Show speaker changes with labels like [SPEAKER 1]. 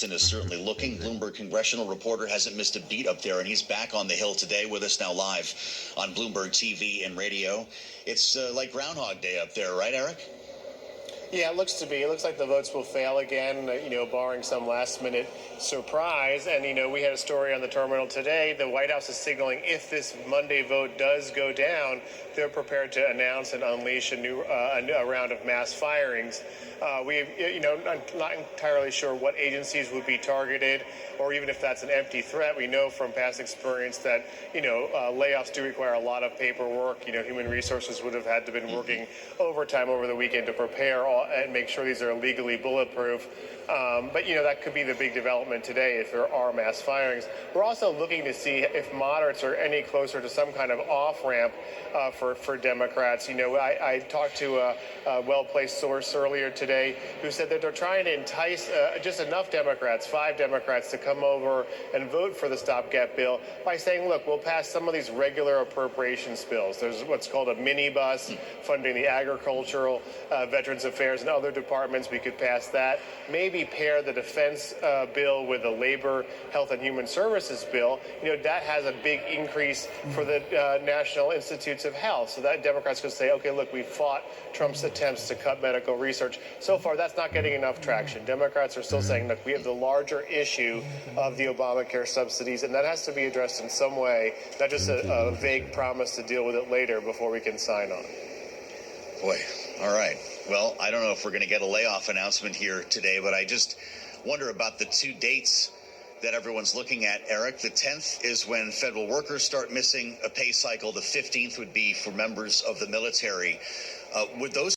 [SPEAKER 1] Is certainly looking. Bloomberg congressional reporter hasn't missed a beat up there, and he's back on the Hill today with us now live on Bloomberg TV and radio. It's like Groundhog Day up there, right, Eric?
[SPEAKER 2] Yeah, it looks to be. It looks like the votes will fail again, barring some last-minute surprise. And, we had a story on the terminal today. The White House is signaling if this Monday vote does go down, they're prepared to announce and unleash a round of mass firings. I'm not entirely sure what agencies would be targeted, or even if that's an empty threat. We know from past experience that, layoffs do require a lot of paperwork. Human resources would have had to been working overtime over the weekend to prepare and make sure these are legally bulletproof. But that could be the big development today if there are mass firings. We're also looking to see if moderates are any closer to some kind of off-ramp for Democrats. I talked to a well-placed source earlier today who said that they're trying to entice just enough Democrats, 5 Democrats, to come over and vote for the stopgap bill by saying, look, we'll pass some of these regular appropriations bills. There's what's called a minibus funding the agricultural, Veterans Affairs, and other departments. We could pass that. Maybe pair the defense bill with the labor, health, and human services bill. That has a big increase for the National Institutes of Health. So that Democrats could say, okay, look, we fought Trump's attempts to cut medical research. So far, that's not getting enough traction. Democrats are still saying, look, we have the larger issue of the Obamacare subsidies, and that has to be addressed in some way, not just a vague promise to deal with it later before we can sign on.
[SPEAKER 1] Boy, all right. Well, I don't know if we're going to get a layoff announcement here today, but I just wonder about the 2 dates that everyone's looking at, Eric. The 10th is when federal workers start missing a pay cycle. The 15th would be for members of the military. Would those